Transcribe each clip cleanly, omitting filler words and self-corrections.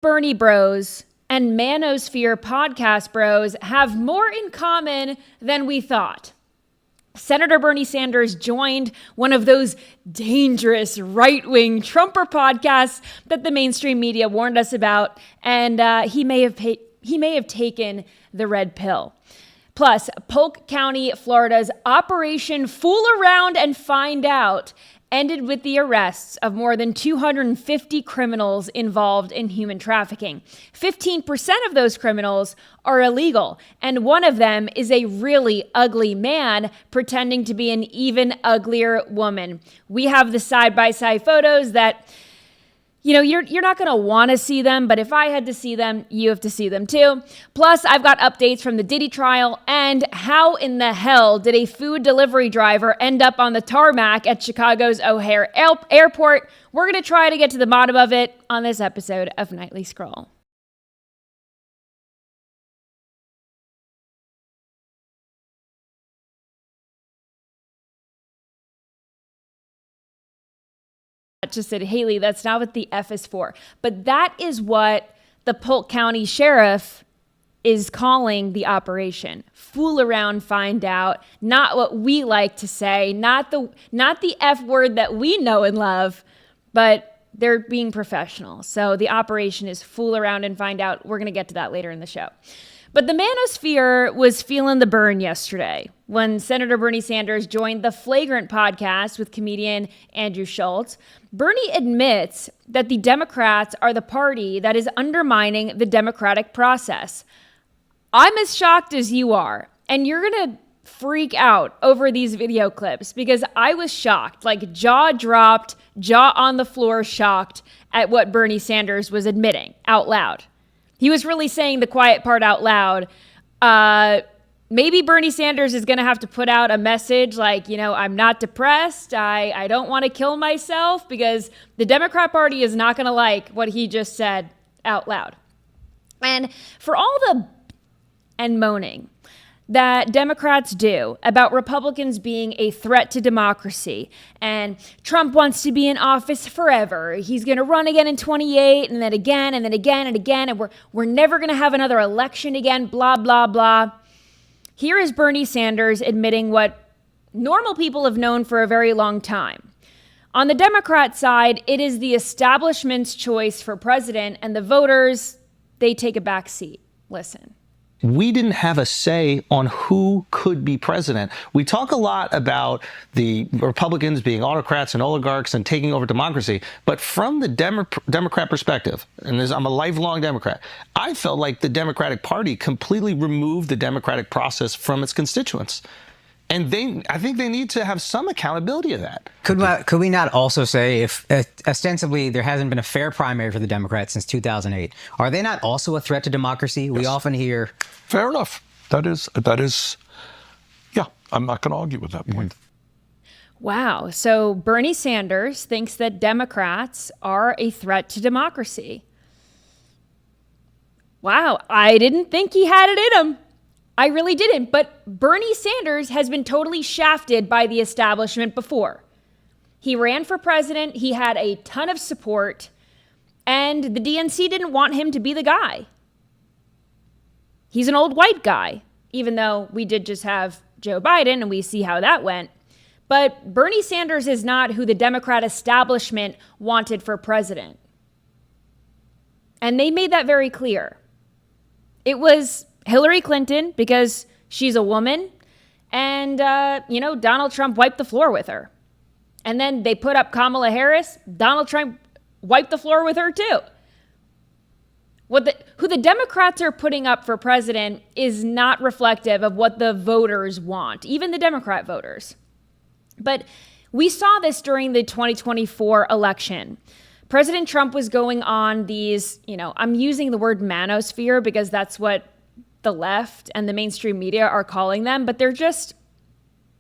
Bernie Bros and Manosphere podcast bros have more in common than we thought. Senator Bernie Sanders joined one of those dangerous right-wing Trumper podcasts that the mainstream media warned us about, and he may have taken the red pill. Plus, Polk County, Florida's Operation Fool Around and Find Out ended with the arrests of more than 250 criminals involved in human trafficking. 15% of those criminals are illegal, and one of them is a really ugly man pretending to be an even uglier woman. We have the side-by-side photos that, you know, you're not going to want to see them, but if I had to see them, you have to see them too. Plus, I've got updates from the Diddy trial and how in the hell did a food delivery driver end up on the tarmac at Chicago's O'Hare Airport. We're going to try to get to the bottom of it on this episode of Nightly Scroll. Just said, Hayley, that's not what the F is for. But that is what the Polk County Sheriff is calling the operation. Fool around, find out. Not what we like to say, not the F word that we know and love, but they're being professional. So the operation is fool around and find out. We're going to get to that later in the show. But the Manosphere was feeling the burn yesterday when Senator Bernie Sanders joined the Flagrant podcast with comedian Andrew Schultz. Bernie admits that the Democrats are the party that is undermining the democratic process. I'm as shocked as you are, and you're going to freak out over these video clips because I was shocked, like jaw dropped, jaw on the floor shocked at what Bernie Sanders was admitting out loud. He was really saying the quiet part out loud. Maybe Bernie Sanders is going to have to put out a message like, you know, I'm not depressed. I don't want to kill myself, because the Democrat Party is not going to like what he just said out loud. And for all the and moaning that Democrats do about Republicans being a threat to democracy, and Trump wants to be in office forever. He's going to run again in 28 and then again and then again and again. And we're never going to have another election again, blah, blah, blah. Here is Bernie Sanders admitting what normal people have known for a very long time. On the Democrat side, it is the establishment's choice for president, and the voters, they take a back seat. Listen. We didn't have a say on who could be president. We talk a lot about the Republicans being autocrats and oligarchs and taking over democracy. But from the Democrat perspective, and I'm a lifelong Democrat, I felt like the Democratic Party completely removed the democratic process from its constituents. And I think they need to have some accountability of that. Could we not also say, if ostensibly there hasn't been a fair primary for the Democrats since 2008, are they not also a threat to democracy? Yes. We often hear. Fair enough. That is, yeah, I'm not going to argue with that point. Wow. So Bernie Sanders thinks that Democrats are a threat to democracy. Wow. I didn't think he had it in him. I really didn't. But Bernie Sanders has been totally shafted by the establishment before. He ran for president. He had a ton of support, and the DNC didn't want him to be the guy. He's an old white guy, even though we did just have Joe Biden and we see how that went. But Bernie Sanders is not who the Democrat establishment wanted for president. And they made that very clear. It was Hillary Clinton, because she's a woman, and, Donald Trump wiped the floor with her. And then they put up Kamala Harris. Donald Trump wiped the floor with her too. Who the Democrats are putting up for president is not reflective of what the voters want, even the Democrat voters. But we saw this during the 2024 election. President Trump was going on these, I'm using the word manosphere because that's what the left and the mainstream media are calling them, but they're just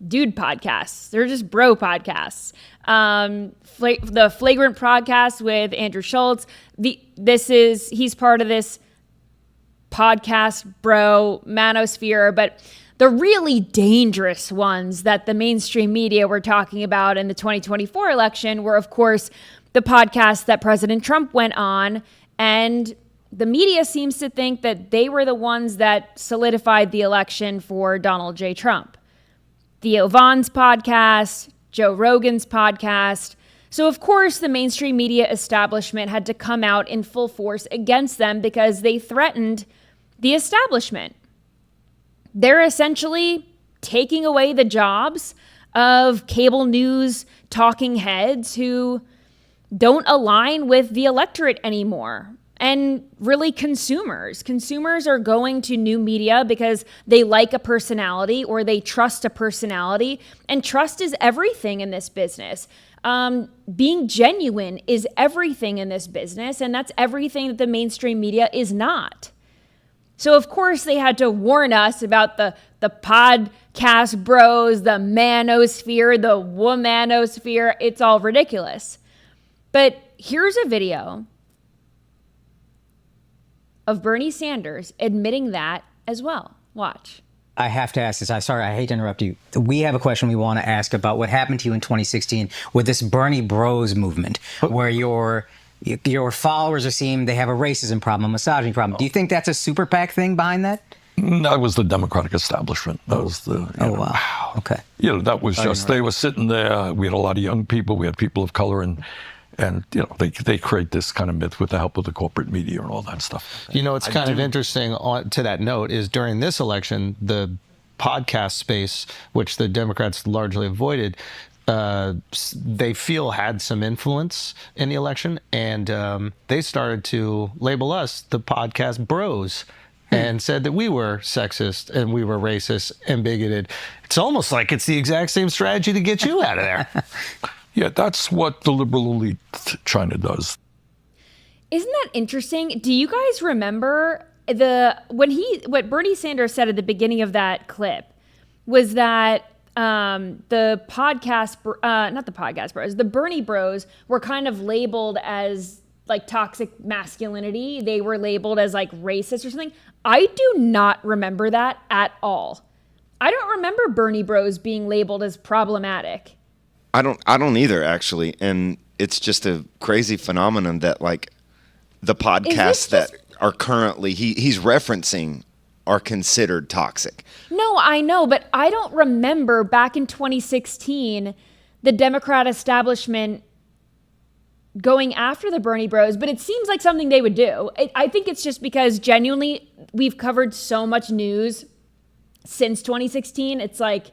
dude podcasts. They're just bro podcasts. The Flagrant podcast with Andrew Schultz. He's part of this podcast bro manosphere, but the really dangerous ones that the mainstream media were talking about in the 2024 election were, of course, the podcast that President Trump went on and the media seems to think that they were the ones that solidified the election for Donald J. Trump. Theo Vaughn's podcast, Joe Rogan's podcast. So, of course, the mainstream media establishment had to come out in full force against them because they threatened the establishment. They're essentially taking away the jobs of cable news talking heads who don't align with the electorate anymore. And really consumers. Consumers are going to new media because they like a personality or they trust a personality. And trust is everything in this business. Being genuine is everything in this business. And that's everything that the mainstream media is not. So, of course, they had to warn us about the podcast bros, the manosphere, the womanosphere. It's all ridiculous. But here's a video of Bernie Sanders admitting that as well. Watch. I have to ask this. I hate to interrupt you. We have a question we want to ask about what happened to you in 2016 with this Bernie Bros movement, where your followers are seeing they have a racism problem, a misogyny problem. Do you think that's a super PAC thing behind that? That was the Democratic establishment. That was the. Wow. Okay. That was just, they were sitting there. We had a lot of young people. We had people of color, and they create this kind of myth with the help of the corporate media and all that stuff. It's kind of interesting to that note is during this election, the podcast space, which the Democrats largely avoided, they feel had some influence in the election, and they started to label us the podcast bros and said that we were sexist and we were racist and bigoted. It's almost like it's the exact same strategy to get you out of there. Yeah, that's what the liberal elite China does. Isn't that interesting? Do you guys remember what Bernie Sanders said at the beginning of that clip was that the Bernie Bros were kind of labeled as like toxic masculinity. They were labeled as like racist or something. I do not remember that at all. I don't remember Bernie Bros being labeled as problematic. I don't either, actually. And it's just a crazy phenomenon that like the podcasts that are currently he's referencing are considered toxic. No, I know, but I don't remember back in 2016 the Democrat establishment going after the Bernie Bros, but it seems like something they would do. I think it's just because genuinely we've covered so much news since 2016. It's like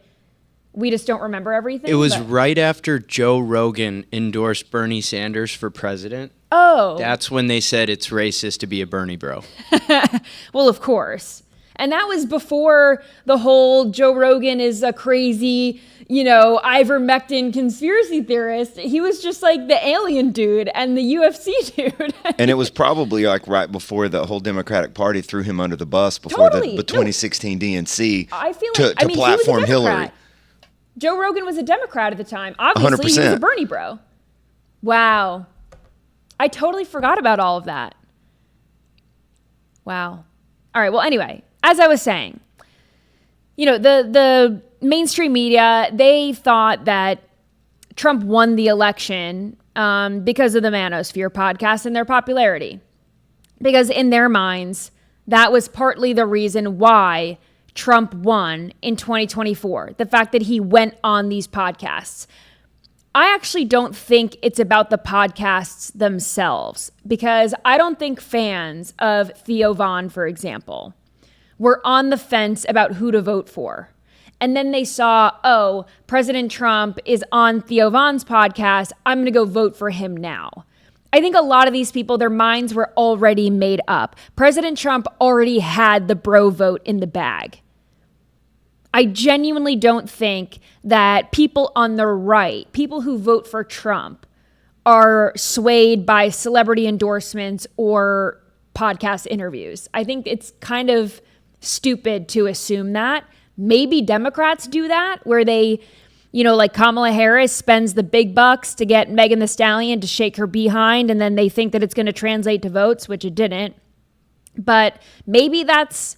we just don't remember everything. It was right after Joe Rogan endorsed Bernie Sanders for president. Oh. That's when they said it's racist to be a Bernie bro. Well, of course. And that was before the whole Joe Rogan is a crazy, ivermectin conspiracy theorist. He was just like the alien dude and the UFC dude. And it was probably like right before the whole Democratic Party threw him under the bus before Totally. the 2016 DNC I feel to like, platform he was a Hillary. Democrat. Joe Rogan was a Democrat at the time. Obviously, 100%. he was a Bernie bro. Wow. I totally forgot about all of that. Wow. All right. Well, anyway, as I was saying, the mainstream media, they thought that Trump won the election because of the Manosphere podcast and their popularity. Because in their minds, that was partly the reason why Trump won in 2024, the fact that he went on these podcasts. I actually don't think it's about the podcasts themselves, because I don't think fans of Theo Vaughn, for example, were on the fence about who to vote for. And then they saw, President Trump is on Theo Vaughn's podcast. I'm going to go vote for him now. I think a lot of these people, their minds were already made up. President Trump already had the bro vote in the bag. I genuinely don't think that people on the right, people who vote for Trump, are swayed by celebrity endorsements or podcast interviews. I think it's kind of stupid to assume that. Maybe Democrats do that, where they, like Kamala Harris spends the big bucks to get Megan Thee Stallion to shake her behind, and then they think that it's going to translate to votes, which it didn't. But maybe that's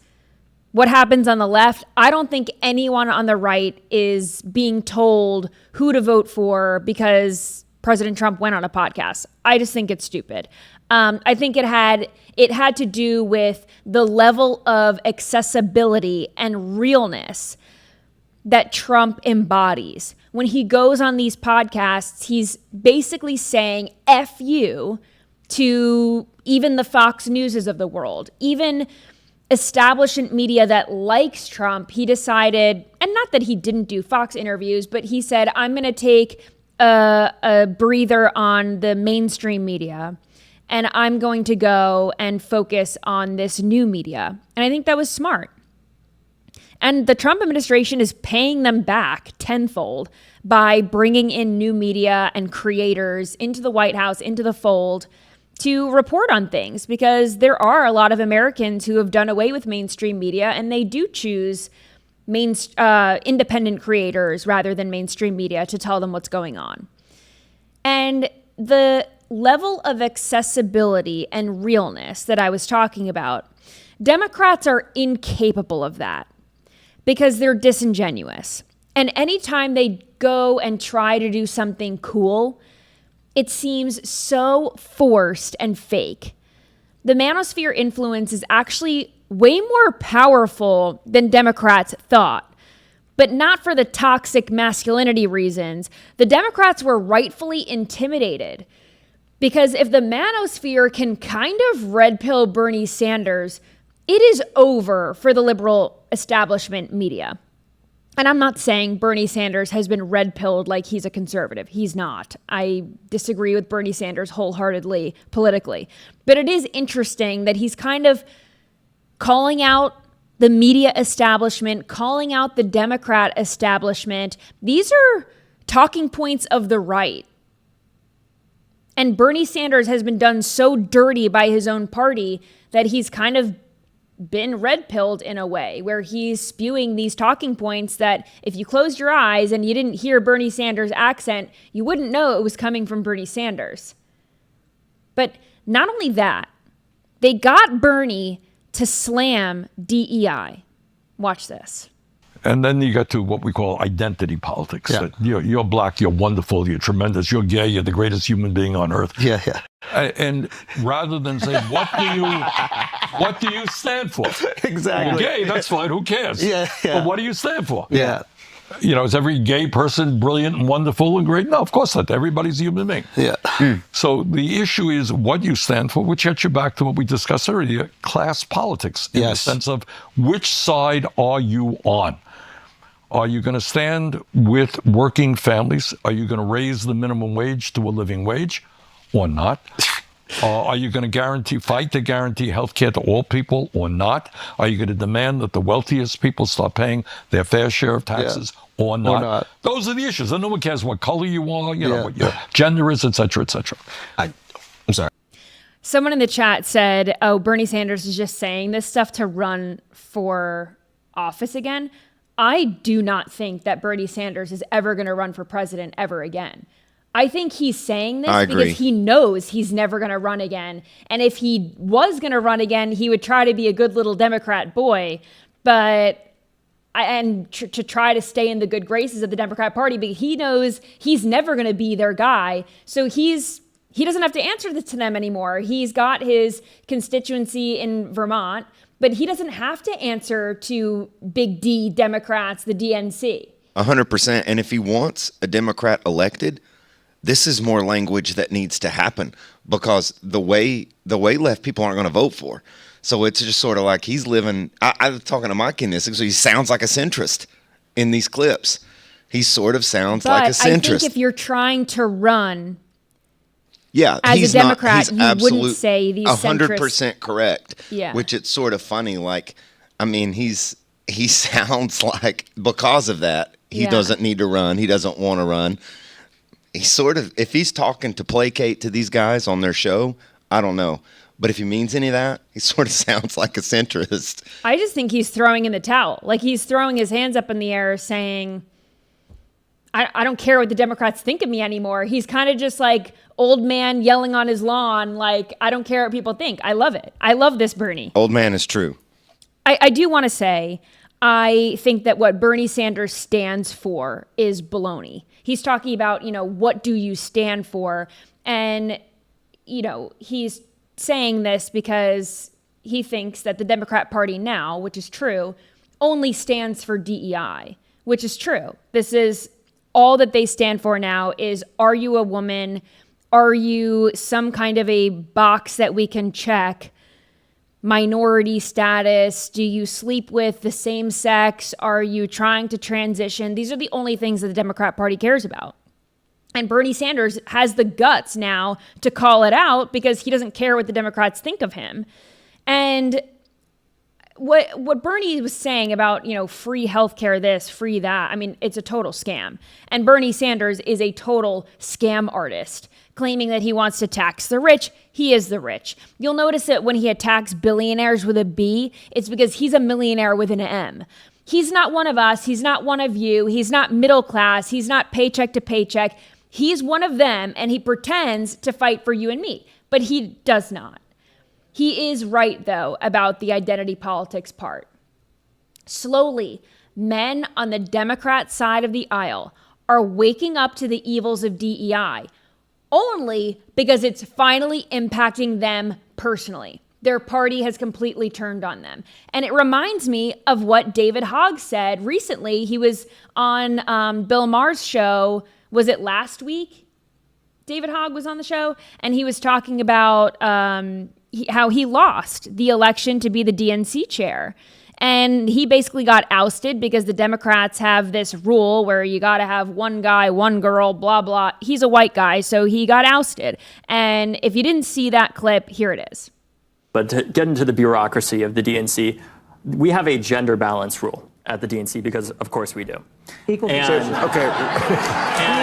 what happens on the left. I don't think anyone on the right is being told who to vote for because President Trump went on a podcast. I just think it's stupid. I think it had to do with the level of accessibility and realness that Trump embodies. When he goes on these podcasts, he's basically saying F you to even the Fox Newses of the world, even establishment media that likes Trump. He decided, and not that he didn't do Fox interviews, but he said, I'm going to take a breather on the mainstream media, and I'm going to go and focus on this new media. And I think that was smart. And the Trump administration is paying them back tenfold by bringing in new media and creators into the White House, into the fold, to report on things, because there are a lot of Americans who have done away with mainstream media, and they do choose independent creators rather than mainstream media to tell them what's going on. And the level of accessibility and realness that I was talking about, Democrats are incapable of that because they're disingenuous. And anytime they go and try to do something cool, it seems so forced and fake. The Manosphere influence is actually way more powerful than Democrats thought, but not for the toxic masculinity reasons. The Democrats were rightfully intimidated because if the Manosphere can kind of red pill Bernie Sanders, it is over for the liberal establishment media. And I'm not saying Bernie Sanders has been red-pilled like he's a conservative. He's not. I disagree with Bernie Sanders wholeheartedly politically. But it is interesting that he's kind of calling out the media establishment, calling out the Democrat establishment. These are talking points of the right. And Bernie Sanders has been done so dirty by his own party that he's kind of been red-pilled in a way, where he's spewing these talking points that if you closed your eyes and you didn't hear Bernie Sanders' accent, you wouldn't know it was coming from Bernie Sanders. But not only that, they got Bernie to slam DEI. Watch this. And then you get to what we call identity politics. Yeah. That you're black, you're wonderful, you're tremendous, you're gay, you're the greatest human being on earth. Yeah, yeah. And rather than say, what do you stand for? Exactly. You're gay, that's fine, who cares? Yeah, yeah. But what do you stand for? Yeah. You know, is every gay person brilliant and wonderful and great? No, of course not. Everybody's a human being. Yeah. So the issue is what you stand for, which gets you back to what we discussed earlier, class politics, in the sense of which side are you on? Are you going to stand with working families? Are you going to raise the minimum wage to a living wage or not? Are you going to fight to guarantee health care to all people or not? Are you going to demand that the wealthiest people start paying their fair share of taxes or not? Those are the issues. And no one cares what color you are, what your gender is, et cetera, et cetera. I'm sorry. Someone in the chat said, oh, Bernie Sanders is just saying this stuff to run for office again. I do not think that Bernie Sanders is ever going to run for president ever again. I think he's saying this because he knows he's never going to run again. And if he was going to run again, he would try to be a good little Democrat boy, to try to stay in the good graces of the Democrat Party. But he knows he's never going to be their guy. So he doesn't have to answer to them anymore. He's got his constituency in Vermont, but he doesn't have to answer to big D Democrats, the DNC. 100%. And if he wants a Democrat elected, this is more language that needs to happen, because the way left people aren't going to vote for. So it's just sort of like he's living. I was talking to Mike in this, so he sounds like a centrist in these clips. He sort of sounds like a centrist. I think if you're trying to run, as a Democrat, you wouldn't say these 100% correct. Yeah. Which it's sort of funny. Like, I mean, he sounds like, because of that, he doesn't need to run. He doesn't want to run. He sort of, if he's talking to placate to these guys on their show, I don't know. But if he means any of that, he sort of sounds like a centrist. I just think he's throwing in the towel. Like, he's throwing his hands up in the air saying, I don't care what the Democrats think of me anymore. He's kind of just like old man yelling on his lawn, like, I don't care what people think. I love it. I love this Bernie. Old man is true. I do want to say, I think that what Bernie Sanders stands for is baloney. He's talking about, what do you stand for? And, he's saying this because he thinks that the Democrat Party now, which is true, only stands for DEI, which is true. This is all that they stand for now is, are you a woman? Are you some kind of a box that we can check? Minority status? Do you sleep with the same sex? Are you trying to transition? These are the only things that the Democrat Party cares about. And Bernie Sanders has the guts now to call it out because he doesn't care what the Democrats think of him. And what Bernie was saying about, free healthcare this, free that, I mean, it's a total scam. And Bernie Sanders is a total scam artist, claiming that he wants to tax the rich. He is the rich. You'll notice that when he attacks billionaires with a B, it's because he's a millionaire with an M. He's not one of us. He's not one of you. He's not middle class. He's not paycheck to paycheck. He's one of them, and he pretends to fight for you and me, but he does not. He is right, though, about the identity politics part. Slowly, men on the Democrat side of the aisle are waking up to the evils of DEI only because it's finally impacting them personally. Their party has completely turned on them. And it reminds me of what David Hogg said recently. He was on Bill Maher's show. Was it last week? David Hogg was on the show, and he was talking about how he lost the election to be the DNC chair. And he basically got ousted because the Democrats have this rule where you got to have one guy, one girl, blah, blah. He's a white guy, so he got ousted. And if you didn't see that clip, here it is. But to get into the bureaucracy of the DNC, we have a gender balance rule at the DNC because, of course, we do. Equal position. Okay.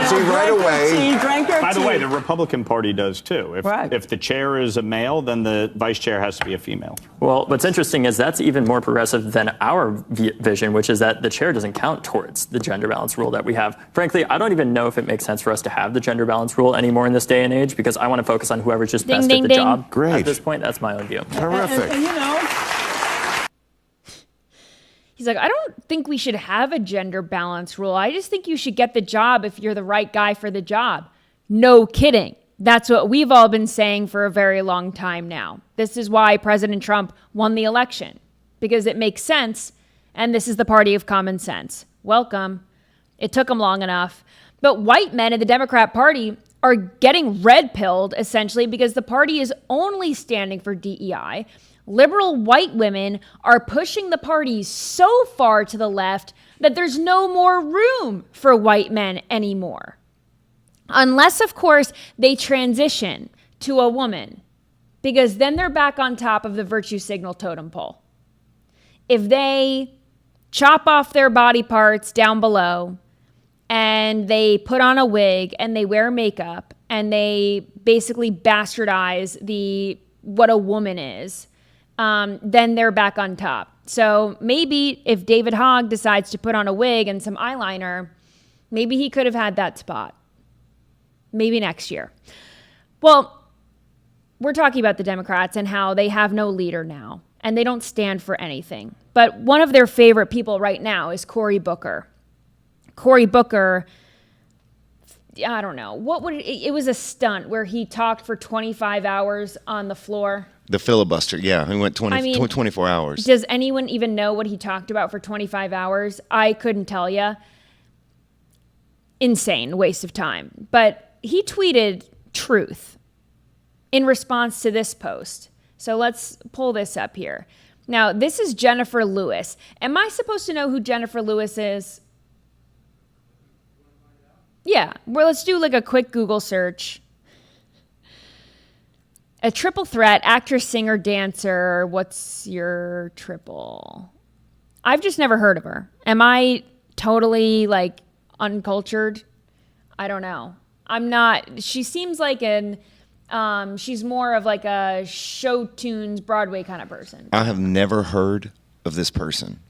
See, right away. By the way, the Republican Party does too. Right. If the chair is a male, then the vice chair has to be a female. Well, what's interesting is that's even more progressive than our vision, which is that the chair doesn't count towards the gender balance rule that we have. Frankly, I don't even know if it makes sense for us to have the gender balance rule anymore in this day and age because I want to focus on whoever's just best at the job. Great. At this point, that's my own view. Terrific. And He's like, I don't think we should have a gender balance rule. I just think you should get the job if you're the right guy for the job. No kidding. That's what we've all been saying for a very long time now. This is why President Trump won the election, because it makes sense, and this is the party of common sense. Welcome. It took them long enough. But white men in the Democrat Party are getting red-pilled, essentially, because the party is only standing for DEI. Liberal white women are pushing the party so far to the left that there's no more room for white men anymore. Unless, of course, they transition to a woman, because then they're back on top of the virtue signal totem pole. If they chop off their body parts down below and they put on a wig and they wear makeup and they basically bastardize what a woman is, then they're back on top. So maybe if David Hogg decides to put on a wig and some eyeliner, maybe he could have had that spot. Maybe next year. Well, we're talking about the Democrats and how they have no leader now and they don't stand for anything. But one of their favorite people right now is Cory Booker. Cory Booker, I don't know. It was a stunt where he talked for 25 hours on the floor. The filibuster, yeah. He went 24 hours. Does anyone even know what he talked about for 25 hours? I couldn't tell you. Insane waste of time. But he tweeted truth in response to this post. So let's pull this up here. Now, this is Jennifer Lewis. Am I supposed to know who Jennifer Lewis is? Yeah. Well, let's do like a quick Google search. A triple threat, actress, singer, dancer. What's your triple? I've just never heard of her. Am I totally like uncultured? I don't know. I'm not. She seems like she's more of like a show tunes Broadway kind of person. I have never heard of this person.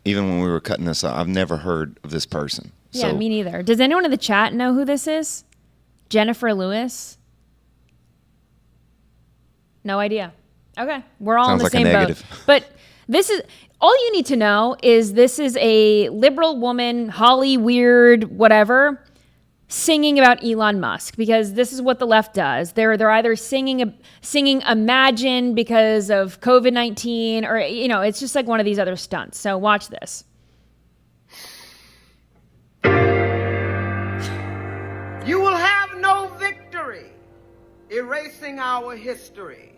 Even when we were cutting this up, I've never heard of this person. Yeah, me neither. Does anyone in the chat know who this is? Jennifer Lewis? No idea. Okay, we're all in the same boat. But this is all you need to know is this is a liberal woman, Holly weird, whatever, singing about Elon Musk, because this is what the left does. They're either singing Imagine because of COVID-19, or, it's just like one of these other stunts. So watch this. You will have no victory erasing our history,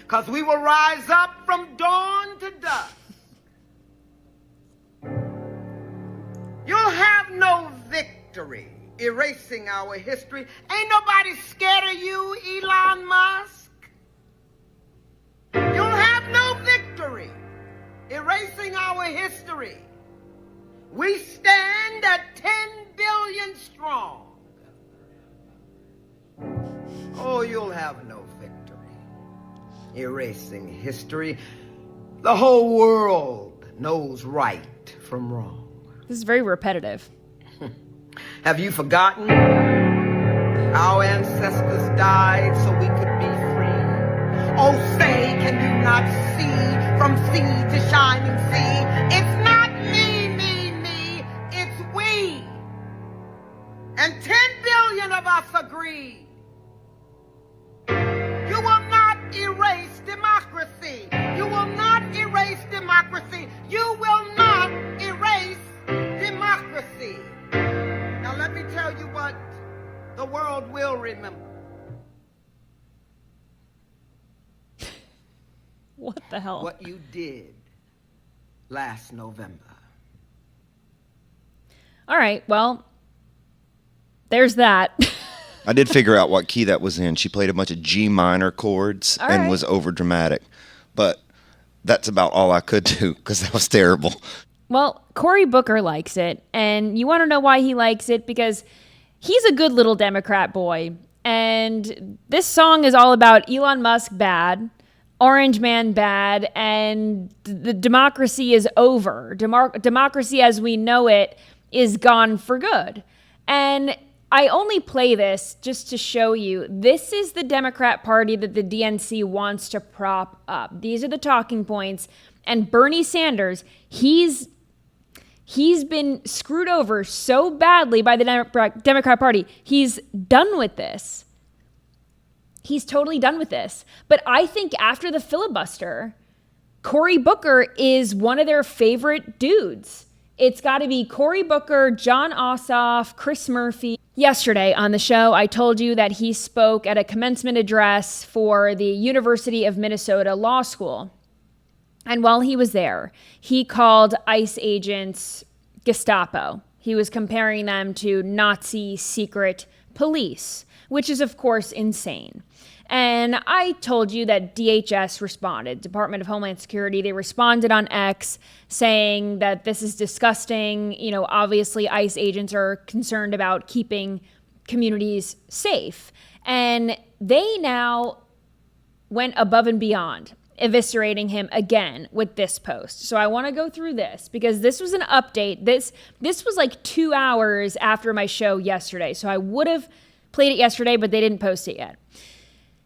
because we will rise up from dawn to dusk. You'll have no victory erasing our history. Ain't nobody scared of you, Elon Musk. You'll have no victory erasing our history. We stand at 10 billion strong. Oh, you'll have no victory erasing history. The whole world knows right from wrong. This is very repetitive. Have you forgotten? Our ancestors died so we could be free. Oh, say, can you not see from sea to shining sea? It's not me, it's we. And 10 billion of us agree. You will not erase democracy. You will not erase democracy. You will not erase democracy. Now let me tell you what the world will remember. What the hell? What you did last November. All right, well, there's that. I did figure out what key that was in. She played a bunch of G minor chords and was over dramatic. But that's about all I could do, because that was terrible. Well, Cory Booker likes it, and you want to know why he likes it? Because he's a good little Democrat boy, and this song is all about Elon Musk bad, Orange Man bad, and the democracy is over. Democracy as we know it is gone for good. And I only play this just to show you, this is the Democrat Party that the DNC wants to prop up. These are the talking points. And Bernie Sanders, he's been screwed over so badly by the Democrat Party. He's done with this. He's totally done with this. But I think after the filibuster, Cory Booker is one of their favorite dudes. It's got to be Cory Booker, Jon Ossoff, Chris Murphy. Yesterday on the show, I told you that he spoke at a commencement address for the University of Minnesota Law School. And while he was there, he called ICE agents Gestapo. He was comparing them to Nazi secret police, which is, of course, insane. And I told you that DHS responded, Department of Homeland Security. They responded on X saying that this is disgusting. Obviously ICE agents are concerned about keeping communities safe. And they now went above and beyond, eviscerating him again with this post. So I want to go through this because this was an update. This was like 2 hours after my show yesterday. So I would have played it yesterday, but they didn't post it yet.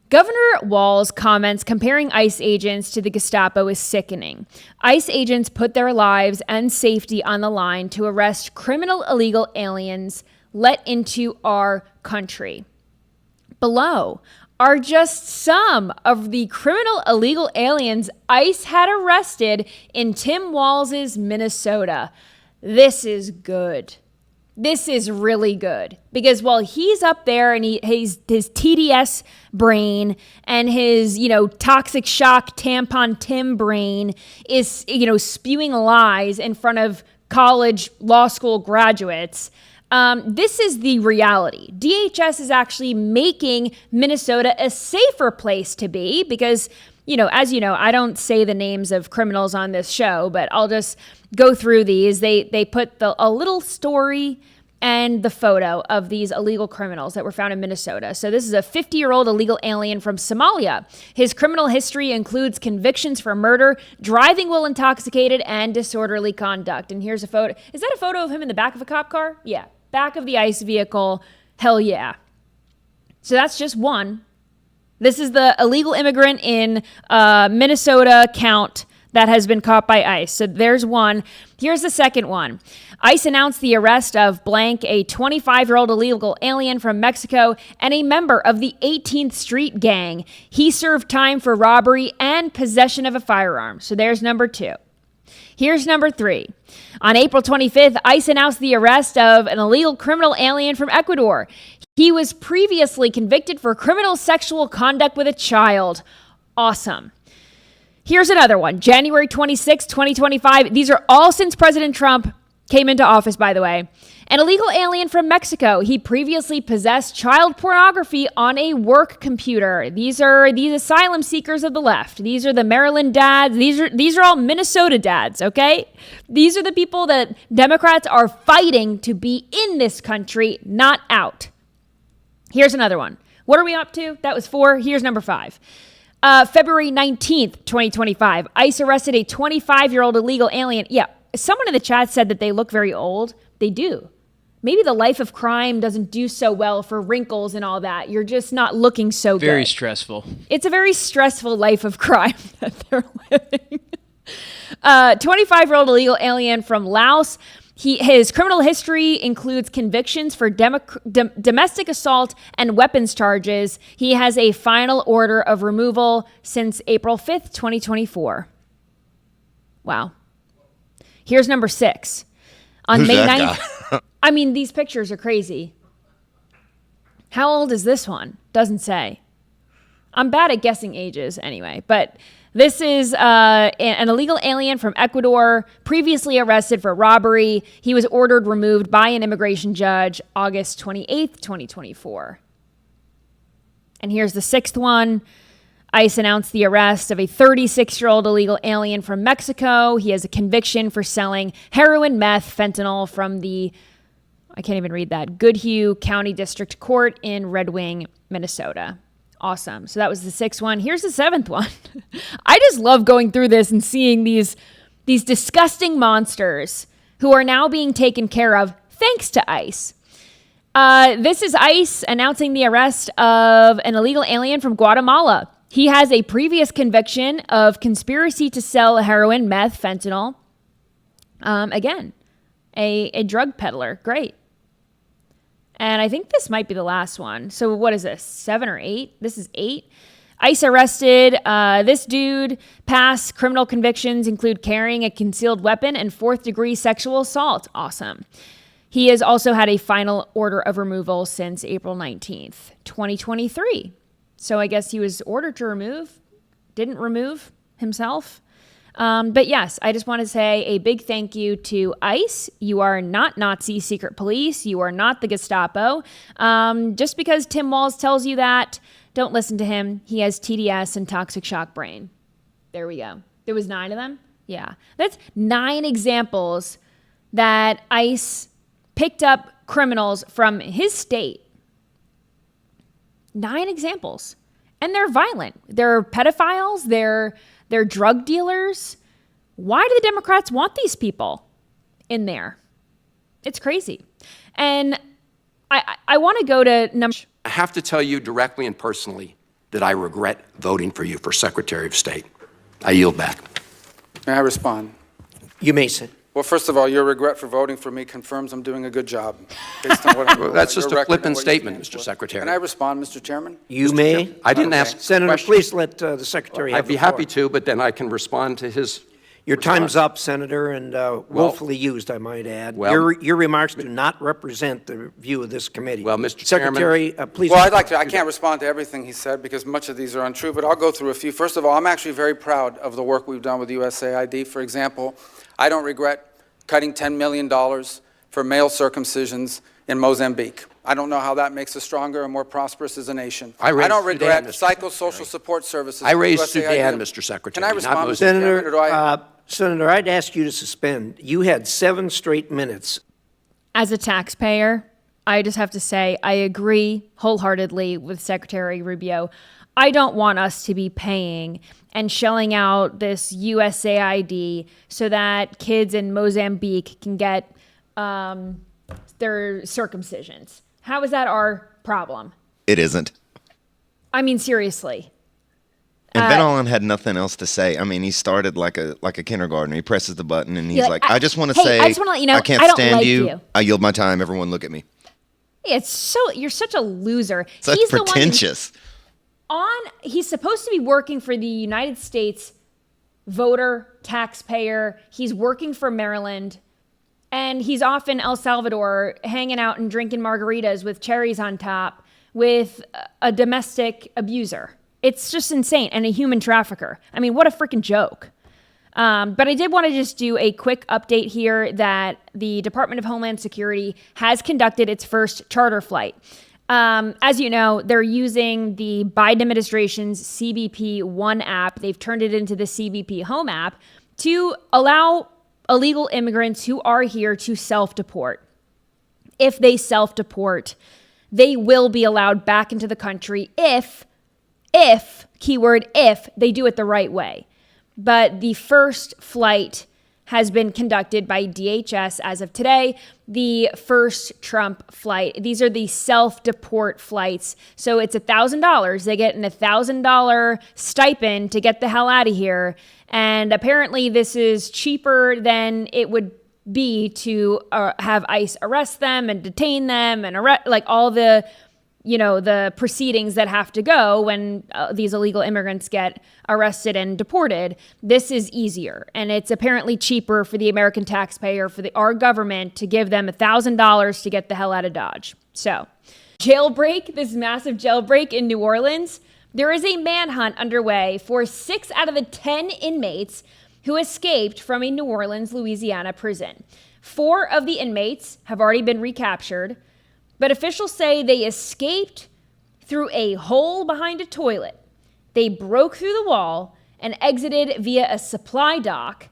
Governor Walz's comments comparing ICE agents to the Gestapo is sickening. ICE agents put their lives and safety on the line to arrest criminal illegal aliens let into our country. Below are just some of the criminal illegal aliens ICE had arrested in Tim Walz's Minnesota. This is good. This is really good because while he's up there and he's his TDS brain and his, toxic shock tampon Tim brain is, spewing lies in front of college law school graduates. This is the reality. DHS is actually making Minnesota a safer place to be because, as you know, I don't say the names of criminals on this show, but I'll just go through these. They put a little story and the photo of these illegal criminals that were found in Minnesota. So this is a 50-year-old illegal alien from Somalia. His criminal history includes convictions for murder, driving while intoxicated, and disorderly conduct. And here's a photo. Is that a photo of him in the back of a cop car? Yeah. Back of the ICE vehicle. Hell yeah. So that's just one. This is the illegal immigrant in Minnesota count that has been caught by ICE. So there's one. Here's the second one. ICE announced the arrest of blank, a 25-year-old illegal alien from Mexico and a member of the 18th Street Gang. He served time for robbery and possession of a firearm. So there's number 2. Here's number 3. On April 25th, ICE announced the arrest of an illegal criminal alien from Ecuador. He was previously convicted for criminal sexual conduct with a child. Awesome. Here's another one. January 26, 2025. These are all since President Trump came into office, by the way. An illegal alien from Mexico. He previously possessed child pornography on a work computer. These are these asylum seekers of the left. These are the Maryland dads. These are all Minnesota dads, okay? These are the people that Democrats are fighting to be in this country, not out. Here's another one. What are we up to? That was 4. Here's number 5. February 19th, 2025, ICE arrested a 25-year-old illegal alien. Yeah, someone in the chat said that they look very old. They do. Maybe the life of crime doesn't do so well for wrinkles and all that. You're just not looking so good. Very stressful. It's a very stressful life of crime that they're living. 25-year-old illegal alien from Laos. His criminal history includes convictions for domestic assault and weapons charges. He has a final order of removal since April 5th, 2024. Wow. Here's number 6. On Who's May that 9th. I mean, these pictures are crazy. How old is this one? Doesn't say. I'm bad at guessing ages anyway, but this is an illegal alien from Ecuador, previously arrested for robbery. He was ordered removed by an immigration judge August 28th, 2024. And here's the 6th one. ICE announced the arrest of a 36-year-old illegal alien from Mexico. He has a conviction for selling heroin, meth, fentanyl from the, I can't even read that, Goodhue County District Court in Red Wing, Minnesota. Awesome. So that was the 6th one. Here's the 7th one. I just love going through this and seeing these disgusting monsters who are now being taken care of thanks to ICE. This is ICE announcing the arrest of an illegal alien from Guatemala. He has a previous conviction of conspiracy to sell heroin, meth, fentanyl. Again, a drug peddler. Great. And I think this might be the last one. So what is this, 7 or 8? This is 8. ICE arrested this dude. Past criminal convictions include carrying a concealed weapon and 4th-degree sexual assault. Awesome. He has also had a final order of removal since April 19th, 2023. So I guess he was ordered to remove, didn't remove himself. But yes, I just want to say a big thank you to ICE. You are not Nazi secret police. You are not the Gestapo. Just because Tim Walz tells you that, don't listen to him. He has TDS and toxic shock brain. There we go. There was 9 of them? Yeah. That's 9 examples that ICE picked up criminals from his state. 9 examples. And they're violent. They're pedophiles. They're drug dealers. Why do the Democrats want these people in there? It's crazy. And I want to go to number. I have to tell you directly and personally that I regret voting for you for Secretary of State. I yield back. May I respond? You may sit. Well, first of all, your regret for voting for me confirms I'm doing a good job. Based on what I'm Well, that's just a flippant statement, Mr. Secretary. Can I respond, Mr. Chairman? You may. I didn't ask Senator, question. please let the Secretary have I'd be the floor. happy to, but then I can respond to his. Your time's response. up, Senator, and woefully used, I might add. Well- Your remarks do not represent the view of this committee. Well, Mr. Chairman- Secretary, please. Well, I'd like to. I can't respond to everything he said because much of these are untrue, but I'll go through a few. First of all, I'm actually very proud of the work we've done with USAID. For example, I don't regret cutting $10 million for male circumcisions in Mozambique. I don't know how that makes us stronger and more prosperous as a nation. I raised don't regret Sudan, Mr. psychosocial support services. I raised USAID. Sudan, Mr. Secretary. Can I not respond, Mr. Mozambique. Chairman, or do I? Senator, I'd ask you to suspend. You had 7 straight minutes. As a taxpayer, I just have to say I agree wholeheartedly with Secretary Rubio. I don't want us to be paying and shelling out this USAID so that kids in Mozambique can get their circumcisions. How is that our problem? It isn't. I mean, seriously. And Van Allen had nothing else to say. I mean, he started like a kindergartner. He presses the button and he's like, I just want to say, I just want to let you know, I can't I don't stand like you. you. I yield my time. Everyone look at me. You're such a loser. Such He's pretentious. He's supposed to be working for the United States voter, taxpayer. He's working for Maryland. And he's off in El Salvador hanging out and drinking margaritas with cherries on top with a domestic abuser. It's just insane. And a human trafficker. I mean, what a freaking joke. But I did want to just do a quick update here that the Department of Homeland Security has conducted its first charter flight. As you know, they're using the Biden administration's CBP-1 app. They've turned it into the CBP Home app to allow illegal immigrants who are here to self-deport. If they self-deport, they will be allowed back into the country if, keyword if, they do it the right way. But the first flight has been conducted by DHS as of today, the first Trump flight. These are the self-deport flights. So it's $1,000. They get an $1,000 stipend to get the hell out of here. And apparently this is cheaper than it would be to have ICE arrest them and detain them and all the the proceedings that have to go when these illegal immigrants get arrested and deported. This is easier. And it's apparently cheaper for the American taxpayer, for our government, to give them $1,000 to get the hell out of Dodge. So, jailbreak, this massive jailbreak in New Orleans. There is a manhunt underway for 6 out of the 10 inmates who escaped from a New Orleans, Louisiana prison. 4 of the inmates have already been recaptured, but officials say they escaped through a hole behind a toilet. They broke through the wall and exited via a supply dock.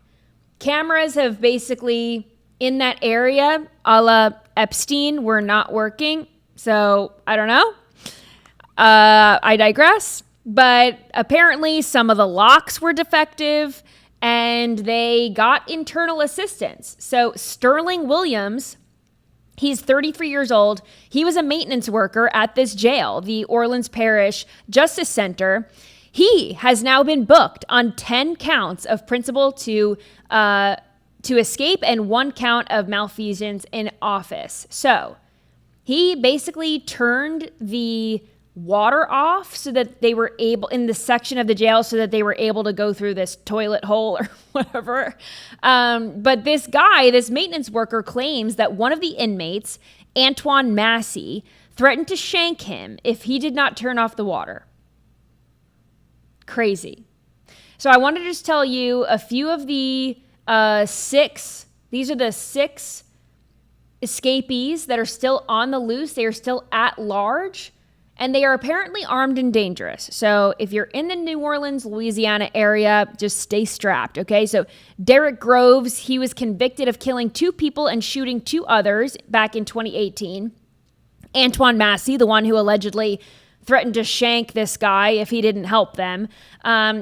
Cameras have basically in that area, a la Epstein, were not working. So I don't know. I digress. But apparently some of the locks were defective and they got internal assistance. So Sterling Williams, he's 33 years old. He was a maintenance worker at this jail, the Orleans Parish Justice Center. He has now been booked on 10 counts of principal to escape and 1 count of malfeasance in office. So he basically turned the water off so that they were able, in the section of the jail, so that they were able to go through this toilet hole or whatever. But this guy, this maintenance worker, claims that one of the inmates, Antoine Massey, threatened to shank him if he did not turn off the water. Crazy. So I want to just tell you a few of the 6, these are the 6 escapees that are still on the loose. They are still at large. And they are apparently armed and dangerous. So if you're in the New Orleans, Louisiana area, just stay strapped, okay? So Derek Groves, he was convicted of killing 2 people and shooting 2 others back in 2018. Antoine Massey, the one who allegedly threatened to shank this guy if he didn't help them,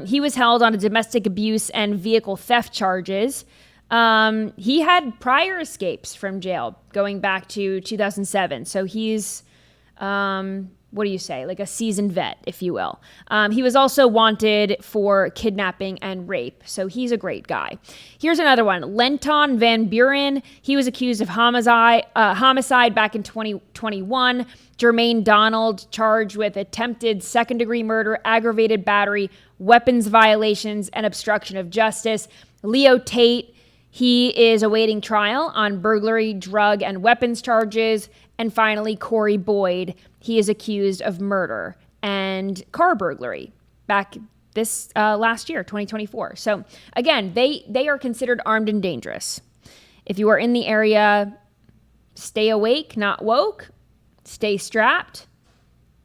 he was held on a domestic abuse and vehicle theft charges. He had prior escapes from jail going back to 2007. So he's... what do you say? Like a seasoned vet, if you will. He was also wanted for kidnapping and rape. So he's a great guy. Here's another one. Lenton Van Buren. He was accused of homicide back in 2021. Jermaine Donald charged with attempted second-degree murder, aggravated battery, weapons violations, and obstruction of justice. Leo Tate, he is awaiting trial on burglary, drug, and weapons charges. And finally, Corey Boyd, he is accused of murder and car burglary back this last year, 2024. So again, they are considered armed and dangerous. If you are in the area, stay awake, not woke. Stay strapped.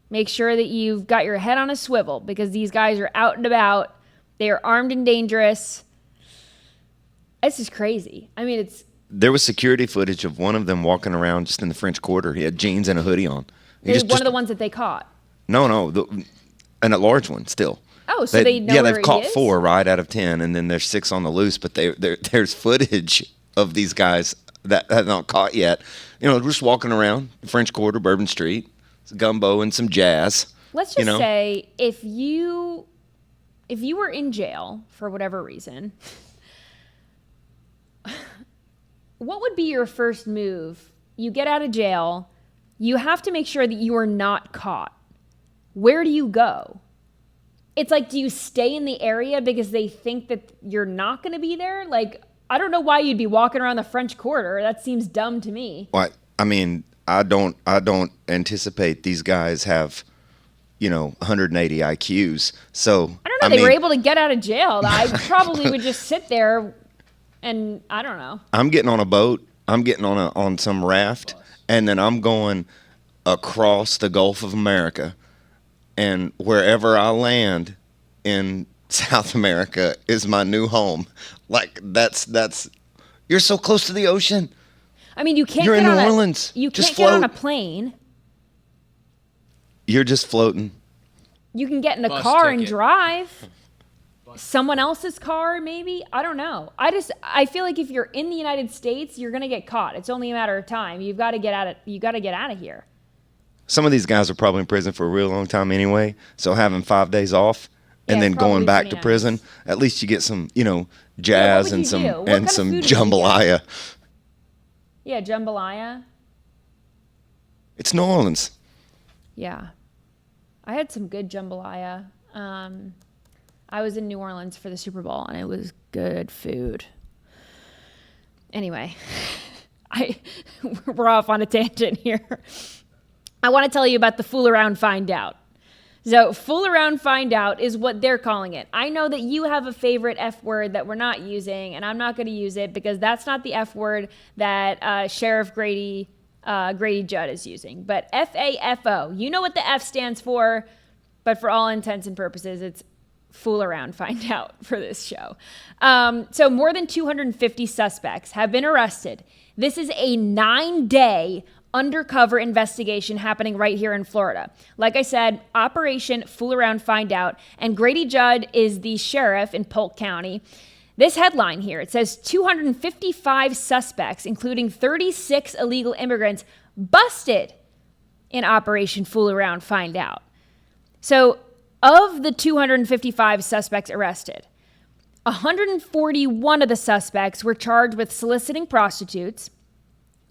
Make sure that you've got your head on a swivel because these guys are out and about. They are armed and dangerous. This is crazy. I mean, There was security footage of one of them walking around just in the French Quarter. He had jeans and a hoodie on. One of the ones that they caught. No, and a large one still. Oh, so they know where he is? Yeah, they've caught 4 right out of 10, and then there's 6 on the loose. But there's footage of these guys that have not caught yet. You know, just walking around the French Quarter, Bourbon Street, some gumbo and some jazz. Let's just say if you if you were in jail for whatever reason, what would be your first move? You get out of jail, you have to make sure that you are not caught. Where do you go? It's like, do you stay in the area because they think that you're not going to be there? Like, I don't know why you'd be walking around the French Quarter. That seems dumb to me. What? I mean, I don't anticipate these guys have, 180 IQs. So I don't know. They were able to get out of jail. I probably would just sit there and I don't know. I'm getting on a boat. I'm getting on some raft, and then I'm going across the Gulf of America, and wherever I land in South America is my new home. Like that's you're so close to the ocean. I mean, you can't. You're get in on New Orleans. You Just can't float. get on a plane. You're just floating. You can get in a Bus car and ticket. drive. Someone else's car, maybe. I don't know. I feel like if you're in the United States, you're gonna get caught. It's only a matter of time. You've got to get out of. You got to get out of here. Some of these guys are probably in prison for a real long time anyway. So having 5 days off and Yeah, then going probably back to bananas. prison, at least you get some, jazz would and you some do? What kind and of some food would you get? jambalaya. Yeah, jambalaya. It's New Orleans. Yeah, I had some good jambalaya. I was in New Orleans for the Super Bowl, and it was good food. Anyway, we're off on a tangent here. I want to tell you about the Fool Around, Find Out. So Fool Around, Find Out is what they're calling it. I know that you have a favorite F word that we're not using, and I'm not going to use it because that's not the F word that Sheriff Grady Judd is using. But FAFO, you know what the F stands for, but for all intents and purposes, it's Fool Around, Find Out for this show. So more than 250 suspects have been arrested. This is a 9-day undercover investigation happening right here in Florida. Like I said, Operation Fool Around, Find Out, and Grady Judd is the sheriff in Polk County. This headline here, it says 255 suspects, including 36 illegal immigrants, busted in Operation Fool Around, Find Out. So of the 255 suspects arrested, 141 of the suspects were charged with soliciting prostitutes.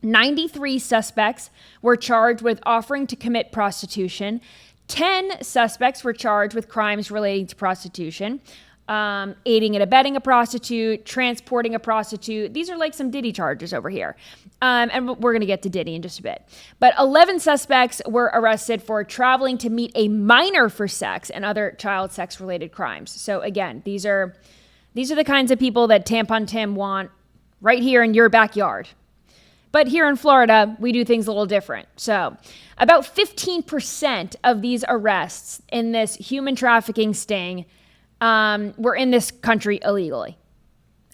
93 suspects were charged with offering to commit prostitution. 10 suspects were charged with crimes relating to prostitution, aiding and abetting a prostitute, transporting a prostitute. These are like some Diddy charges over here. And we're going to get to Diddy in just a bit. But 11 suspects were arrested for traveling to meet a minor for sex and other child sex related crimes. So again, these are the kinds of people that Tampon Tim want right here in your backyard. But here in Florida, we do things a little different. So about 15% of these arrests in this human trafficking sting were in this country illegally.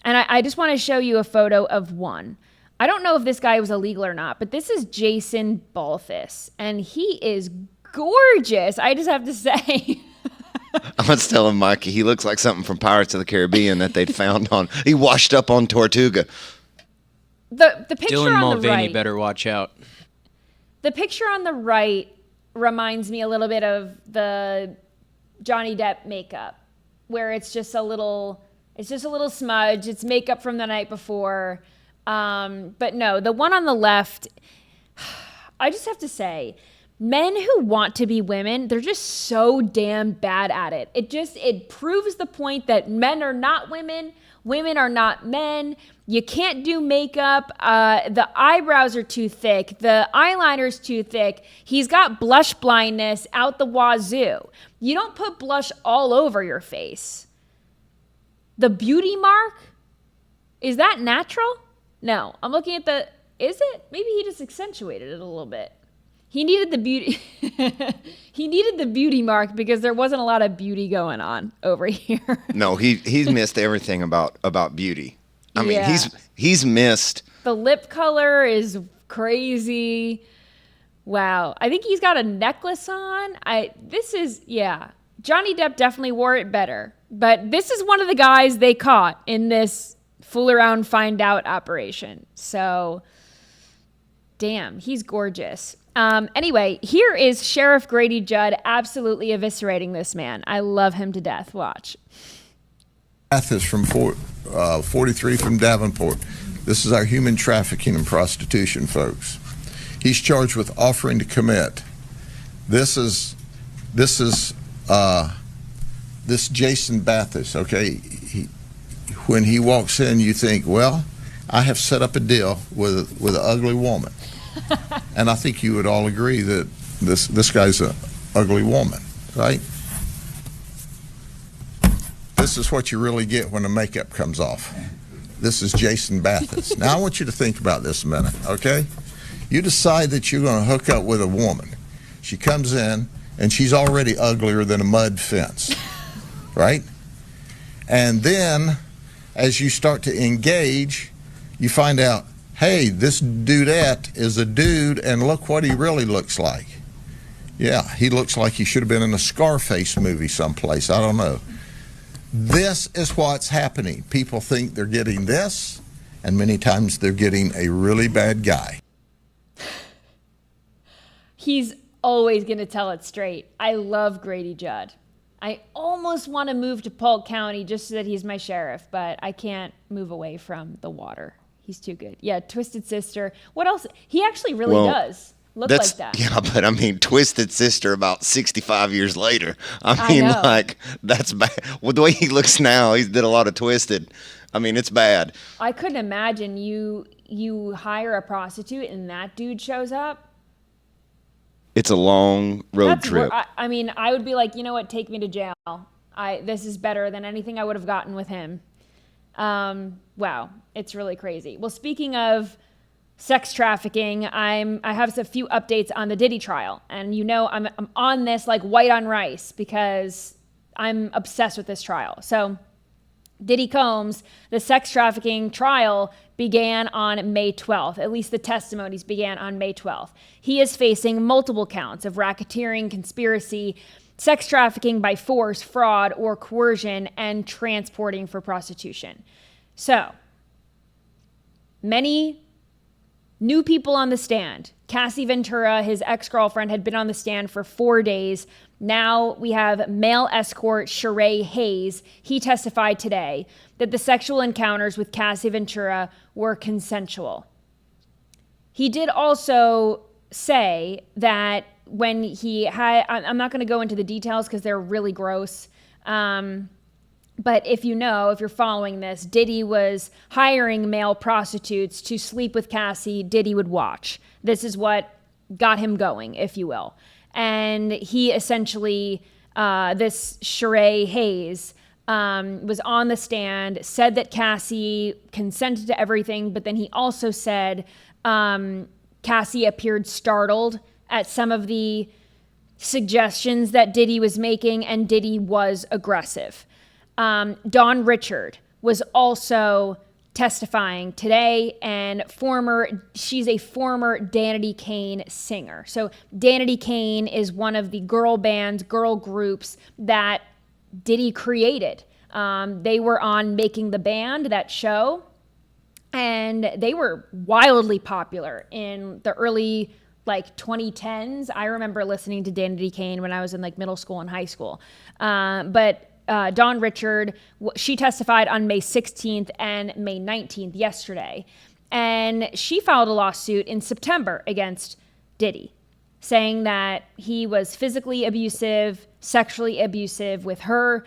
And I just want to show you a photo of one. I don't know if this guy was illegal or not, but this is Jason Balthus, and he is gorgeous, I just have to say. I was telling Mikey, he looks like something from Pirates of the Caribbean that they'd found he washed up on Tortuga. The picture Dylan on Mulvaney the right, better watch out. The picture on the right reminds me a little bit of the Johnny Depp makeup, where it's just a little smudge. It's makeup from the night before. But no, the one on the left, I just have to say, men who want to be women, they're just so damn bad at it. It proves the point that men are not women, women are not men. You can't do makeup. The eyebrows are too thick. The eyeliner's too thick. He's got blush blindness out the wazoo. You don't put blush all over your face. The beauty mark, is that natural? No, I'm looking at is it? Maybe he just accentuated it a little bit. He needed the beauty. He needed the beauty mark because there wasn't a lot of beauty going on over here. No, he's missed everything about beauty. I mean, Yeah. he's missed. The lip color is crazy. Wow. I think he's got a necklace on. Johnny Depp definitely wore it better. But this is one of the guys they caught in this Fool Around, Find Out operation. So, damn, he's gorgeous. Anyway, here is Sheriff Grady Judd absolutely eviscerating this man. I love him to death. Watch. Mathis from 43 from Davenport. This is our human trafficking and prostitution, folks. He's charged with offering to commit. This Jason Bathis, okay? When he walks in, you think, well, I have set up a deal with an ugly woman. And I think you would all agree that this guy's an ugly woman, right? This is what you really get when the makeup comes off. This is Jason Bathis. Now I want you to think about this a minute, okay? You decide that you're going to hook up with a woman. She comes in, and she's already uglier than a mud fence, right? And then, as you start to engage, you find out, hey, this dudette is a dude, and look what he really looks like. Yeah, he looks like he should have been in a Scarface movie someplace. I don't know. This is what's happening. People think they're getting this, and many times they're getting a really bad guy. He's always going to tell it straight. I love Grady Judd. I almost want to move to Polk County just so that he's my sheriff, but I can't move away from the water. He's too good. Yeah, Twisted Sister. What else? He actually really does look like that. Yeah, but I mean, Twisted Sister about 65 years later. I mean, like, that's bad. Well, the way he looks now, he did a lot of Twisted. I mean, it's bad. I couldn't imagine you hire a prostitute and that dude shows up. It's a long road trip. I mean, I would be like, you know what? Take me to jail. This is better than anything I would have gotten with him. Wow, it's really crazy. Well, speaking of sex trafficking, I have a few updates on the Diddy trial, and you know I'm on this like white on rice because I'm obsessed with this trial. So Diddy Combs, the sex trafficking trial began on May 12th. At least the testimonies began on May 12th. He is facing multiple counts of racketeering, conspiracy, sex trafficking by force, fraud, or coercion, and transporting for prostitution. So, many new people on the stand. Cassie Ventura, his ex-girlfriend, had been on the stand for 4 days. Now we have male escort Sheree Hayes. He testified today that the sexual encounters with Cassie Ventura were consensual. He did also say that when he had, I'm not going to go into the details because they're really gross. But if you're following this, Diddy was hiring male prostitutes to sleep with Cassie. Diddy would watch. This is what got him going, if you will. And he essentially, this Sheree Hayes, was on the stand, said that Cassie consented to everything, but then he also said Cassie appeared startled at some of the suggestions that Diddy was making, and Diddy was aggressive. Dawn Richard was also testifying today, and she's a former Danity Kane singer. So Danity Kane is one of the girl groups that Diddy created. They were on Making the Band, that show, and they were wildly popular in the early 2010s. I remember listening to Danity Kane when I was in middle school and high school. But Dawn Richard, she testified on May 16th and May 19th yesterday. And she filed a lawsuit in September against Diddy, saying that he was physically abusive, sexually abusive with her.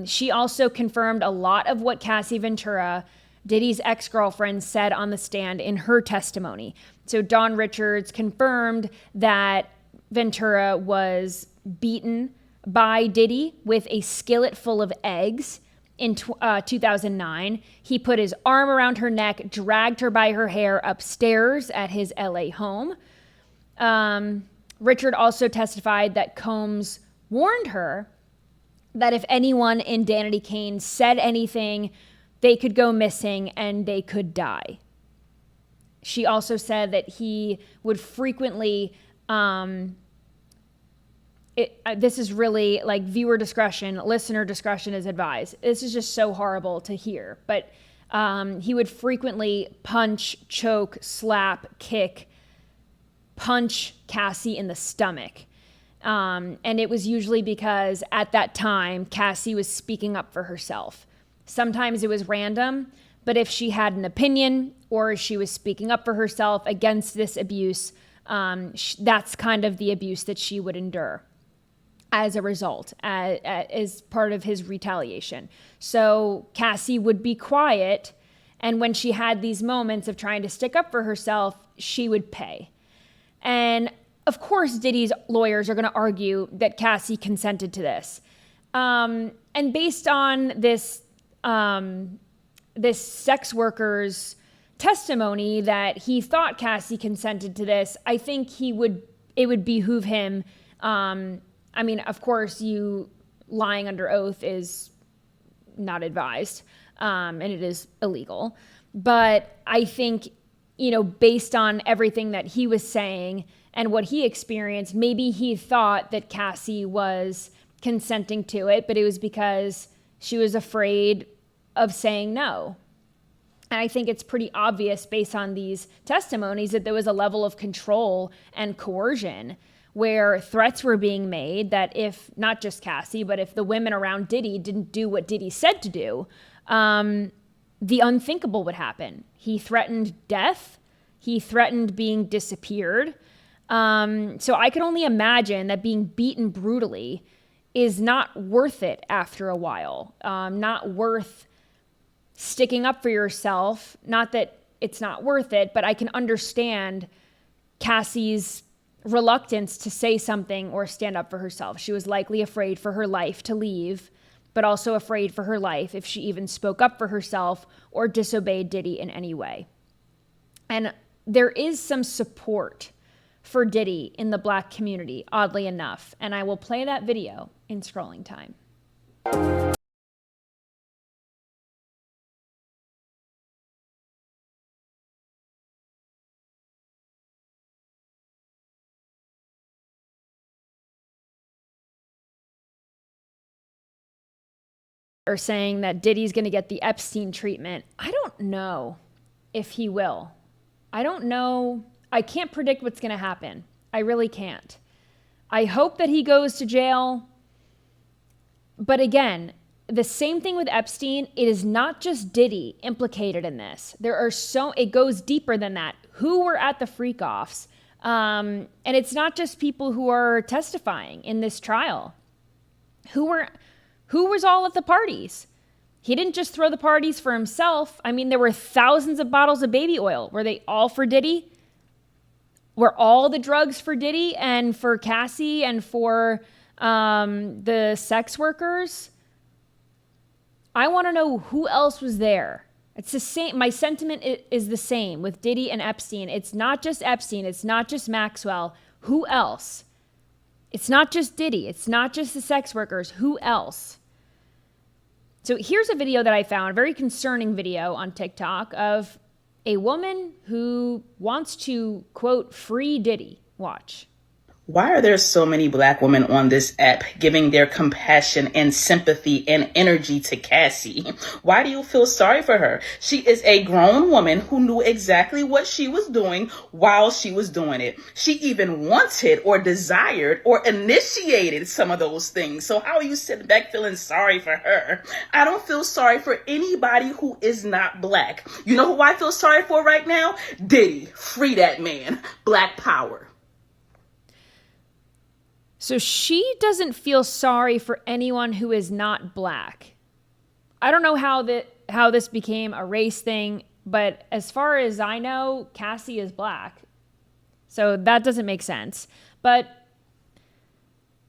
She also confirmed a lot of what Cassie Ventura, Diddy's ex-girlfriend, said on the stand in her testimony. So Dawn Richards confirmed that Ventura was beaten by Diddy with a skillet full of eggs in 2009. He put his arm around her neck, dragged her by her hair upstairs at his LA home. Richard also testified that Combs warned her that if anyone in Danity Kane said anything, they could go missing and they could die. She also said that he would frequently, this is really viewer discretion, listener discretion is advised. This is just so horrible to hear. But he would frequently punch, choke, slap, kick punch Cassie in the stomach. And it was usually because at that time, Cassie was speaking up for herself. Sometimes it was random, but if she had an opinion or she was speaking up for herself against this abuse, that's kind of the abuse that she would endure as a result, as part of his retaliation. So Cassie would be quiet, and when she had these moments of trying to stick up for herself, she would pay. And of course, Diddy's lawyers are going to argue that Cassie consented to this. And based on this sex worker's testimony that he thought Cassie consented to this, I think it would behoove him. I mean, of course, lying under oath is not advised, and it is illegal. But I think, based on everything that he was saying and what he experienced, maybe he thought that Cassie was consenting to it, but it was because she was afraid of saying no. And I think it's pretty obvious based on these testimonies that there was a level of control and coercion where threats were being made that if, not just Cassie, but if the women around Diddy didn't do what Diddy said to do, the unthinkable would happen. He threatened death. He threatened being disappeared. So I can only imagine that being beaten brutally is not worth it after a while, not worth sticking up for yourself. Not that it's not worth it, but I can understand Cassie's reluctance to say something or stand up for herself. She was likely afraid for her life to leave, but also afraid for her life if she even spoke up for herself or disobeyed Diddy in any way. And there is some support for Diddy in the Black community, oddly enough, and I will play that video in scrolling time. Are saying that Diddy's going to get the Epstein treatment. I don't know if he will. I don't know. I can't predict what's going to happen. I really can't. I hope that he goes to jail. But again, the same thing with Epstein. It is not just Diddy implicated in this. It goes deeper than that. Who were at the freak-offs? And it's not just people who are testifying in this trial. Who was all at the parties? He didn't just throw the parties for himself. I mean, there were thousands of bottles of baby oil. Were they all for Diddy? Were all the drugs for Diddy and for Cassie and for the sex workers? I want to know who else was there. It's the same. My sentiment is the same with Diddy and Epstein. It's not just Epstein. It's not just Maxwell. Who else? It's not just Diddy. It's not just the sex workers. Who else? So here's a video that I found, a very concerning video on TikTok of a woman who wants to, quote, free Diddy. Watch. Why are there so many Black women on this app giving their compassion and sympathy and energy to Cassie? Why do you feel sorry for her? She is a grown woman who knew exactly what she was doing while she was doing it. She even wanted or desired or initiated some of those things. So how are you sitting back feeling sorry for her? I don't feel sorry for anybody who is not Black. You know who I feel sorry for right now? Diddy. Free that man. Black power. So she doesn't feel sorry for anyone who is not Black. I don't know how this became a race thing, but as far as I know, Cassie is Black. So that doesn't make sense. But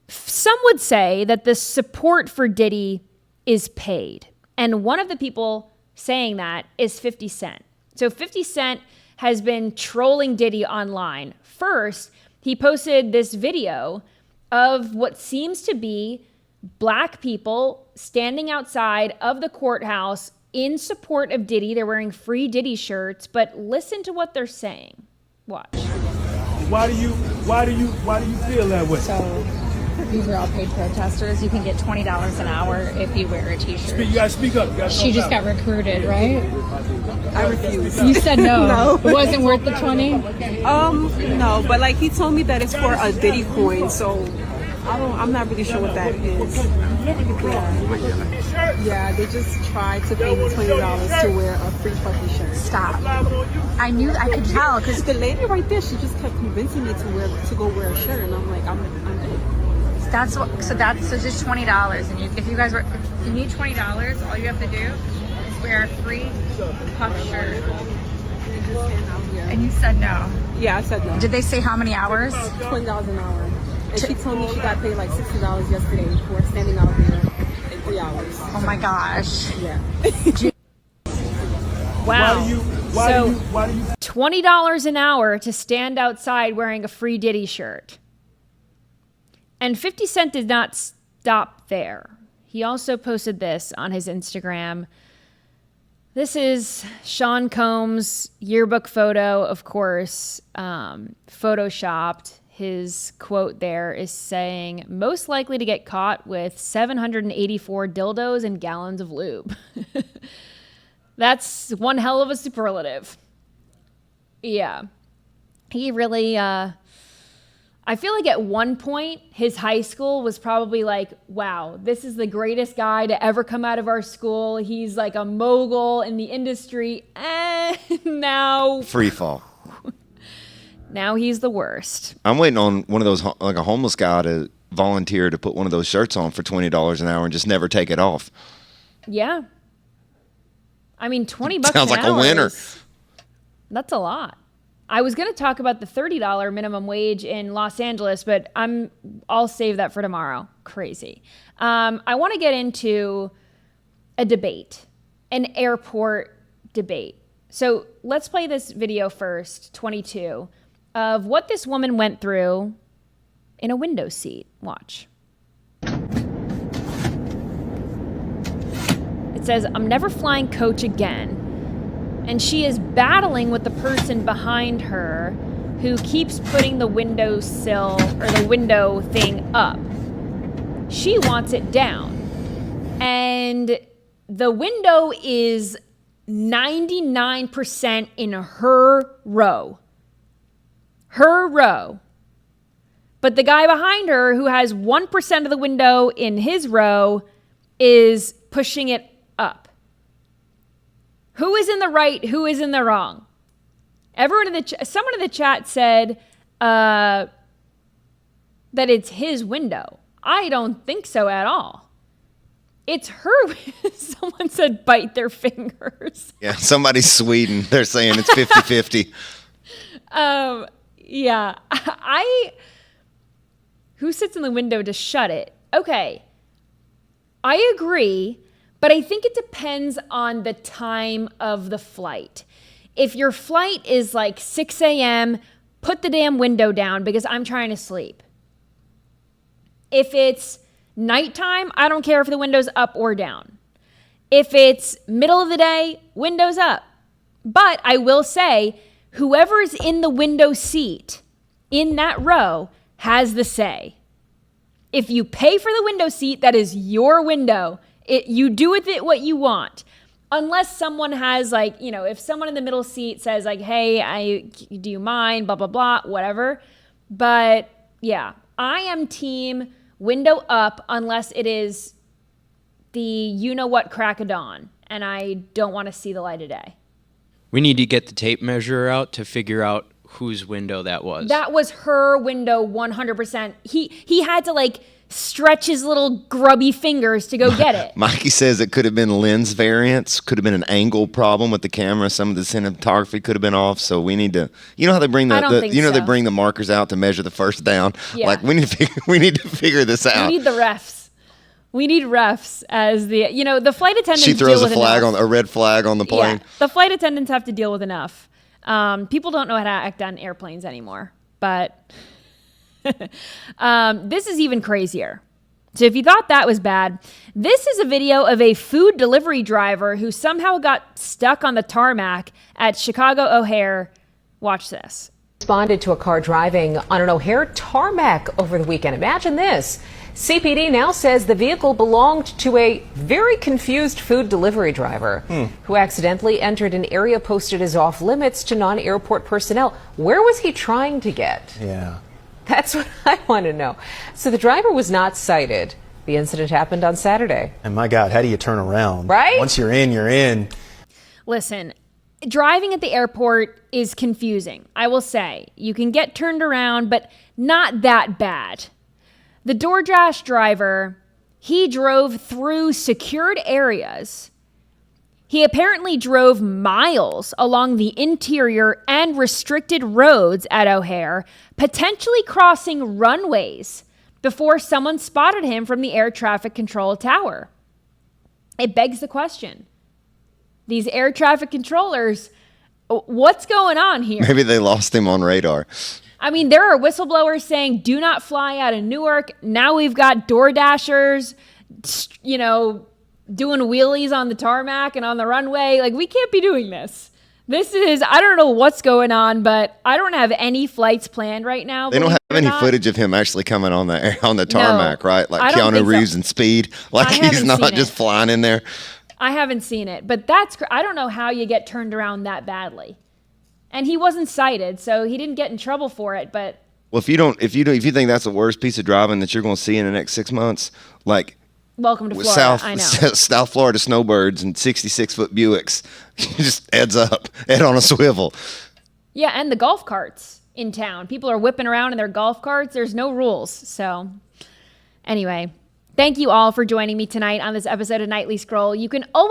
some would say that the support for Diddy is paid. And one of the people saying that is 50 Cent. So 50 Cent has been trolling Diddy online. First, he posted this video of what seems to be Black people standing outside of the courthouse in support of Diddy. They're wearing free Diddy shirts, but listen to what they're saying. Watch. Why do you feel that way? So These are all paid protesters. You can get $20 an hour if you wear a t-shirt. You gotta speak up. You gotta She just got recruited, right? I refuse. You said no. No. It wasn't worth the 20? No, but like he told me that it's for a Diddy coin, so I'm not really sure what that is. Yeah, they just tried to pay me $20 to wear a free fucking shirt. Stop. I could tell because the lady right there, she just kept convincing me to go wear a shirt, and I'm like, I'm so just $20. And if you need $20, all you have to do is wear a free puff shirt. And you said no. Yeah, I said no. Did they say how many hours? $20 an hour. And she told me she got paid like $60 yesterday for standing out there in 3 hours. Oh my gosh. Yeah. Wow. So $20 an hour to stand outside wearing a free Diddy shirt. And 50 Cent did not stop there. He also posted this on his Instagram. This is Sean Combs' yearbook photo, of course, photoshopped. His quote there is saying, most likely to get caught with 784 dildos and gallons of lube. That's one hell of a superlative. Yeah. He really, I feel like at one point, his high school was probably like, wow, this is the greatest guy to ever come out of our school. He's like a mogul in the industry. And now... Free fall. Now he's the worst. I'm waiting on one of those, like a homeless guy to volunteer to put one of those shirts on for $20 an hour and just never take it off. Yeah. I mean, $20 Sounds an like hour a winner. That's a lot. I was going to talk about the $30 minimum wage in Los Angeles, but I'll save that for tomorrow. Crazy. I want to get into a debate, an airport debate. So let's play this video first, 22, of what this woman went through in a window seat. Watch. It says, I'm never flying coach again. And she is battling with the person behind her who keeps putting the windowsill or the window thing up. She wants it down. And the window is 99% in her row. Her row. But the guy behind her who has 1% of the window in his row is pushing it up. Who is in the right? Who is in the wrong? Everyone in someone in the chat said that it's his window. I don't think so at all. It's her. Someone said bite their fingers. Yeah, somebody's Sweden. They're saying it's 50-50. Yeah. Who sits in the window to shut it? Okay. I agree, but I think it depends on the time of the flight. If your flight is like 6 a.m., put the damn window down because I'm trying to sleep. If it's nighttime, I don't care if the window's up or down. If it's middle of the day, window's up. But I will say, whoever's in the window seat in that row has the say. If you pay for the window seat, that is your window. You do with it what you want. Unless someone has like, you know, if someone in the middle seat says like, hey, do you mind, blah, blah, blah, whatever. But yeah, I am team window up unless it is the you-know-what crack of dawn and I don't want to see the light of day. We need to get the tape measure out to figure out whose window that was. That was her window 100%. He had to like stretch his little grubby fingers to go get it. Mikey says it could have been lens variance, could have been an angle problem with the camera. Some of the cinematography could have been off. So we need to, you know how they bring they bring the markers out to measure the first down. Yeah. Like we need to figure this out. We need the refs. We need refs as the, you know, the flight attendants. She throws deal with a red flag on the plane. Yeah, the flight attendants have to deal with enough. People don't know how to act on airplanes anymore, but this is even crazier. So if you thought that was bad, this is a video of a food delivery driver who somehow got stuck on the tarmac at Chicago O'Hare. Watch this. Responded to a car driving on an O'Hare tarmac over the weekend. Imagine this. CPD now says the vehicle belonged to a very confused food delivery driver who accidentally entered an area posted as off limits to non-airport personnel. Where was he trying to get? Yeah. That's what I want to know. So the driver was not cited. The incident happened on Saturday. And my God, how do you turn around? Right? Once you're in, you're in. Listen, driving at the airport is confusing. I will say, you can get turned around, but not that bad. The DoorDash driver, he drove through secured areas. He apparently drove miles along the interior and restricted roads at O'Hare, potentially crossing runways before someone spotted him from the air traffic control tower. It begs the question. These air traffic controllers, what's going on here? Maybe they lost him on radar. I mean, there are whistleblowers saying, do not fly out of Newark. Now we've got DoorDashers, doing wheelies on the tarmac and on the runway. Like, we can't be doing this. I don't know what's going on, but I don't have any flights planned right now. They don't have any footage of him actually coming on the tarmac, right? Like Keanu Reeves in Speed. Like, he's not just flying in there. I haven't seen it, but I don't know how you get turned around that badly. And he wasn't cited, so he didn't get in trouble for it. But well, if you think that's the worst piece of driving that you're going to see in the next 6 months, like welcome to Florida. I know. South Florida snowbirds and 66-foot Buicks, just head on a swivel. Yeah, and the golf carts in town. People are whipping around in their golf carts. There's no rules. So anyway, thank you all for joining me tonight on this episode of Nightly Scroll. You can always